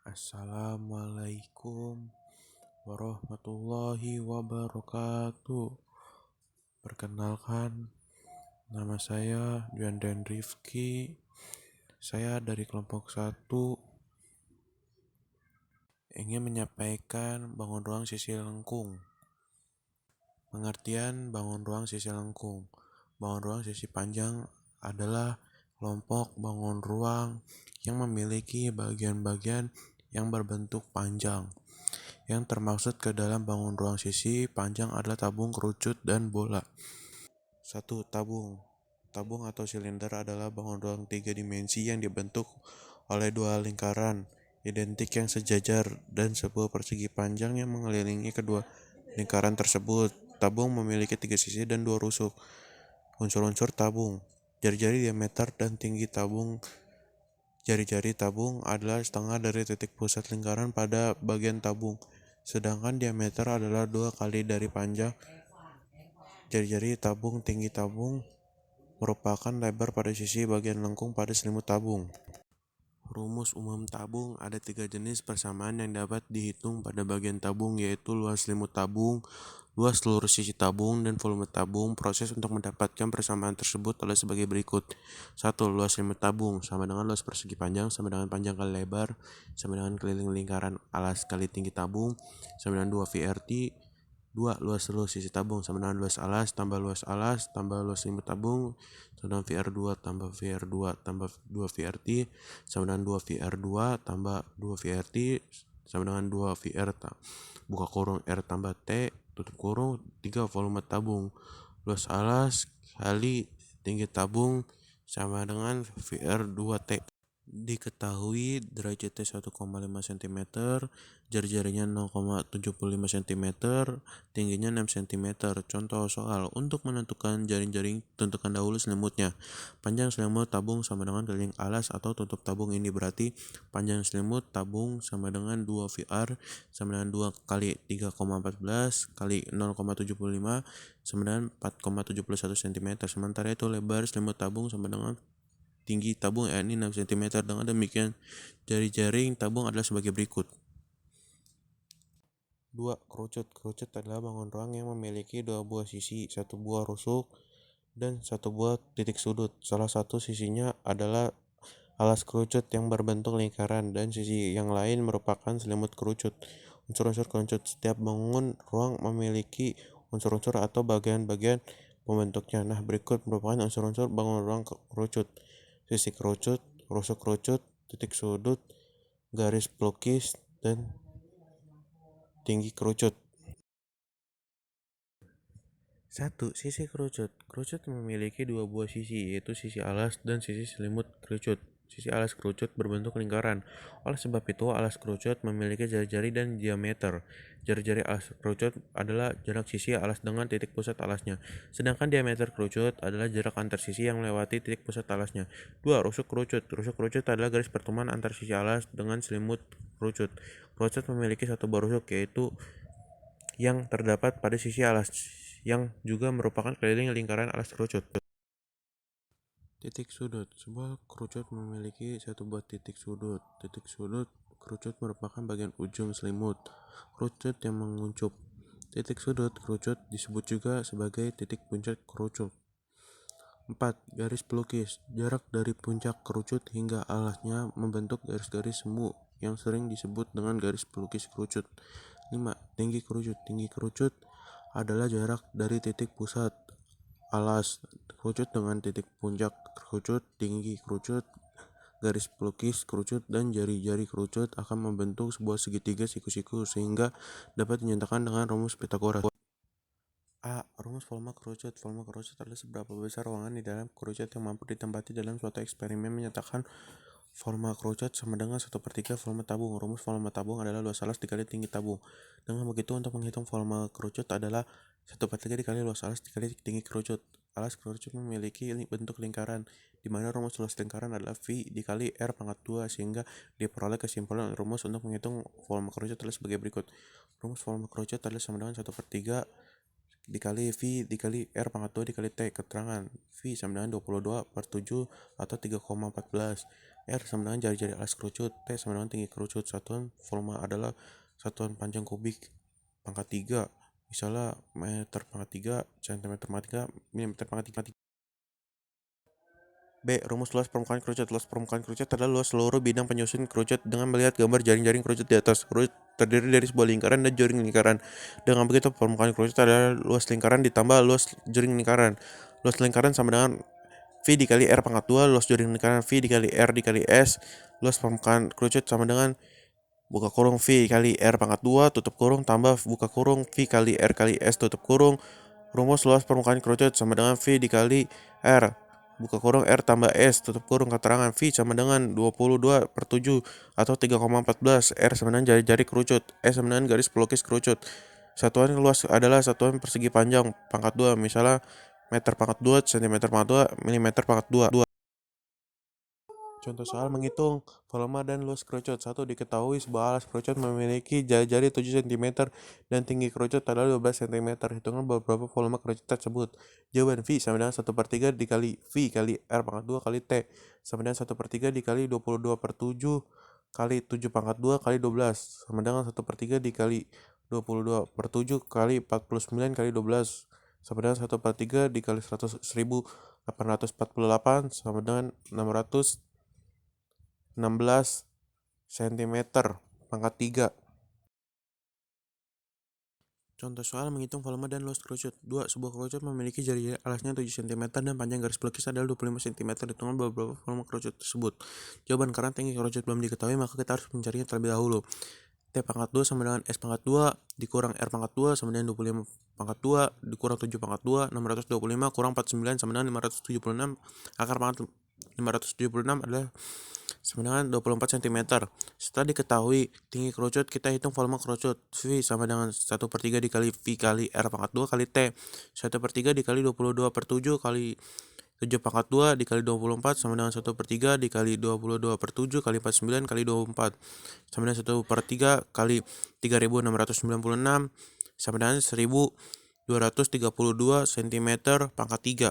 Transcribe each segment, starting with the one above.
Assalamualaikum warahmatullahi wabarakatuh. Perkenalkan, nama saya Juandan Rifki. Saya dari kelompok 1 ingin menyampaikan bangun ruang sisi lengkung. Pengertian bangun ruang sisi lengkung. Bangun ruang sisi panjang adalah kelompok bangun ruang yang memiliki bagian-bagian yang berbentuk panjang. Yang termaksud ke dalam bangun ruang sisi panjang adalah tabung, kerucut, dan bola. 1. Tabung. Tabung atau silinder adalah bangun ruang 3 dimensi yang dibentuk oleh dua lingkaran identik yang sejajar dan sebuah persegi panjang yang mengelilingi kedua lingkaran tersebut. Tabung memiliki 3 sisi dan 2 rusuk. Unsur-unsur tabung. Jari-jari diameter dan tinggi tabung. Jari-jari tabung adalah setengah dari titik pusat lingkaran pada bagian tabung, sedangkan diameter adalah 2 kali dari panjang jari-jari tabung. Tinggi tabung merupakan lebar pada sisi bagian lengkung pada selimut tabung. Rumus umum tabung. Ada 3 jenis persamaan yang dapat dihitung pada bagian tabung, yaitu luas selimut tabung, luas seluruh sisi tabung, dan volume tabung. Proses untuk mendapatkan persamaan tersebut adalah sebagai berikut. 1. Luas selimut tabung sama dengan luas persegi panjang sama dengan panjang kali lebar sama dengan keliling lingkaran alas kali tinggi tabung sama dengan 2 VRT. 2. Luas seluruh sisi tabung sama dengan luas alas tambah luas alas tambah luas selimut tabung sama dengan VR2 tambah VR2 tambah 2 VRT sama dengan 2 VR2 tambah 2 VRT sama dengan 2 VR buka kurung R tambah T tutup kurung 3 volume tabung. Luas alas kali tinggi tabung sama dengan VR2T. Diketahui derajatnya 1,5 cm, jari-jarinya 0,75 cm, tingginya 6 cm. Contoh soal, untuk menentukan jaring-jaring, tentukan dahulu selimutnya. Panjang selimut tabung sama dengan keliling alas atau tutup tabung. Ini berarti panjang selimut tabung sama dengan 2 VR sama dengan 2 kali 3,14 kali 0,75 sama dengan 4,71 cm. Sementara itu lebar selimut tabung sama dengan tinggi tabung yakni 6 cm. Dengan demikian, jari-jaring tabung adalah sebagai berikut. 2. Kerucut. Kerucut adalah bangun ruang yang memiliki dua buah sisi, satu buah rusuk, dan satu buah titik sudut. Salah satu sisinya adalah alas kerucut yang berbentuk lingkaran, dan sisi yang lain merupakan selimut kerucut. Unsur-unsur kerucut. Setiap bangun ruang memiliki unsur-unsur atau bagian-bagian pembentuknya. Nah, berikut merupakan unsur-unsur bangun ruang kerucut. Sisi kerucut, rusuk kerucut, titik sudut, garis pelukis, dan tinggi kerucut. 1. Sisi kerucut. Kerucut memiliki dua buah sisi, yaitu sisi alas dan sisi selimut kerucut. Sisi alas kerucut berbentuk lingkaran. Oleh sebab itu, alas kerucut memiliki jari-jari dan diameter. Jari-jari alas kerucut adalah jarak sisi alas dengan titik pusat alasnya, sedangkan diameter kerucut adalah jarak antar sisi yang melewati titik pusat alasnya. 2. Rusuk kerucut. Rusuk kerucut adalah garis pertemuan antar sisi alas dengan selimut kerucut. Kerucut memiliki satu buah rusuk, yaitu yang terdapat pada sisi alas, yang juga merupakan keliling lingkaran alas kerucut. Titik sudut. Sebuah kerucut memiliki satu buah titik sudut. Titik sudut kerucut merupakan bagian ujung selimut kerucut yang menguncup. Titik sudut kerucut disebut juga sebagai titik puncak kerucut. 4. Garis pelukis. Jarak dari puncak kerucut hingga alasnya membentuk garis-garis semu yang sering disebut dengan garis pelukis kerucut. 5. Tinggi kerucut. Tinggi kerucut adalah jarak dari titik pusat alas kerucut dengan titik puncak kerucut. Tinggi kerucut, garis pelukis kerucut, dan jari-jari kerucut akan membentuk sebuah segitiga siku-siku sehingga dapat dinyatakan dengan rumus Pythagoras. A. Rumus volume kerucut. Volume kerucut adalah seberapa besar ruangan di dalam kerucut yang mampu ditempati dalam suatu eksperimen. Menyatakan volume kerucut sama dengan 1/3 volume tabung. Rumus volume tabung adalah luas alas dikali tinggi tabung. Dengan begitu, untuk menghitung volume kerucut adalah 1/3 dikali luas alas dikali tinggi kerucut. Alas kerucut memiliki bentuk lingkaran, di mana rumus luas lingkaran adalah V dikali R pangkat 2, sehingga diperoleh kesimpulan rumus untuk menghitung volume kerucut adalah sebagai berikut. Rumus volume kerucut adalah sama dengan 1/3 dikali V dikali R pangkat 2 dikali T. Keterangan V sama dengan 22/7 atau 3,14. R sama dengan jari-jari alas kerucut. T sama dengan tinggi kerucut. Satuan volume adalah satuan panjang kubik pangkat 3. Misalnya meter pangkat 3, cm pangkat 3, milimeter pangkat 3. B. Rumus luas permukaan kerucut. Luas permukaan kerucut adalah luas seluruh bidang penyusun kerucut dengan melihat gambar jaring-jaring kerucut di atas. Kerucut terdiri dari sebuah lingkaran dan jaring lingkaran. Dengan begitu, permukaan kerucut adalah luas lingkaran ditambah luas jaring lingkaran. Luas lingkaran sama dengan V dikali R pangkat 2, luas jaring lingkaran V dikali R dikali S. Luas permukaan kerucut sama dengan buka kurung V kali R pangkat 2, tutup kurung, tambah buka kurung V kali R kali S, tutup kurung. Rumus luas permukaan kerucut sama dengan V dikali R, buka kurung R tambah S, tutup kurung. Keterangan V sama dengan 22/7 atau 3,14. R sama dengan jari-jari kerucut. S sama dengan garis pelukis kerucut. Satuan luas adalah satuan persegi panjang pangkat 2. Misalnya meter pangkat 2, cm pangkat 2, milimeter pangkat 2. Contoh soal menghitung volume dan luas kerucut. 1. Diketahui sebuah alas kerucut memiliki jari-jari 7 cm dan tinggi kerucut adalah 12 cm. Hitungkan beberapa volume kerucut tersebut. Jawaban V sama dengan 1/3 dikali V kali R pangkat 2 kali T sama dengan 1/3 dikali 22/7 kali 7 pangkat 2 kali 12 sama dengan 1/3 dikali 22/7 kali 49 kali 12 sama dengan 1/3 dikali 1848 sama dengan 616 cm pangkat 3. Contoh soal menghitung volume dan luas kerucut. 2. Sebuah kerucut memiliki jari-jari alasnya 7 cm dan panjang garis pelukis adalah 25 cm. Hitungan beberapa volume kerucut tersebut. Jawaban, karena tinggi kerucut belum diketahui maka kita harus mencarinya terlebih dahulu. T pangkat 2 sama dengan S pangkat 2 dikurang R pangkat 2 sama dengan 25 pangkat 2 dikurang 7 pangkat 2, 625 kurang 49 sama dengan 576. Akar pangkat 576 adalah sama dengan 24 cm. Setelah diketahui tinggi kerucut, kita hitung volume kerucut. V sama dengan 1/3 dikali V kali R pangkat 2 kali T. 1/3 dikali 22/7 kali 7 pangkat 2 dikali 24 sama dengan 1/3 dikali 22/7 kali 49 kali 24 sama dengan 1/3 kali 3696 sama dengan 1232 cm pangkat 3.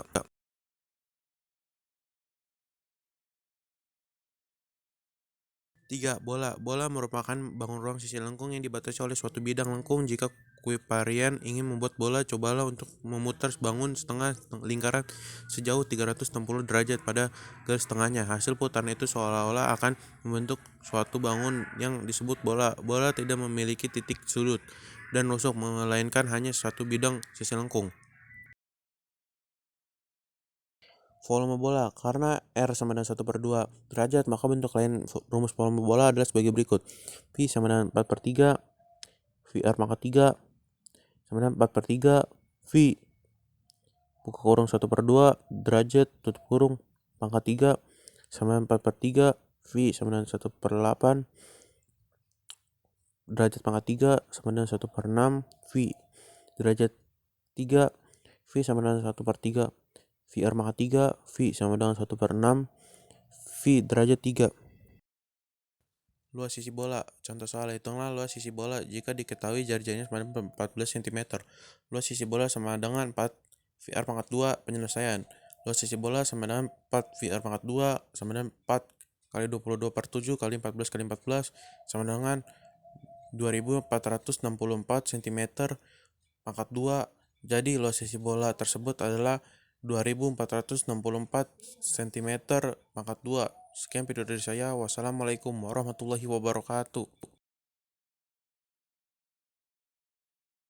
3. Bola. Bola merupakan bangun ruang sisi lengkung yang dibatasi oleh suatu bidang lengkung. Jika Kuiparian ingin membuat bola, cobalah untuk memutar bangun setengah lingkaran sejauh 360 derajat pada garis tengahnya. Hasil putaran itu seolah-olah akan membentuk suatu bangun yang disebut bola. Bola tidak memiliki titik sudut dan rusuk, melainkan hanya satu bidang sisi lengkung. Volume bola. Karena R sama dengan 1/2 derajat, maka bentuk lain rumus volume bola adalah sebagai berikut. V sama dengan 4/3 VR pangkat 3 sama dengan 4/3 V buka kurung 1/2 derajat tutup kurung pangkat 3 sama dengan 4/3 V sama dengan 1/8 derajat pangkat 3 sama dengan 1/6 V derajat 3 V sama dengan 1/3 VR pangkat 3 V sama dengan 1/6 V derajat 3. Luas sisi bola. Contoh soal, hitunglah luas sisi bola jika diketahui jari-jarinya sama dengan 14 cm. Luas sisi bola sama dengan 4 VR pangkat 2. Penyelesaian. Luas sisi bola sama dengan 4 VR pangkat 2 sama dengan 4 kali 22/7 kali 14 kali 14 sama dengan 2464 cm pangkat 2. Jadi luas sisi bola tersebut adalah 2464 cm pangkat 2. Sekian video dari saya. Wassalamualaikum warahmatullahi wabarakatuh.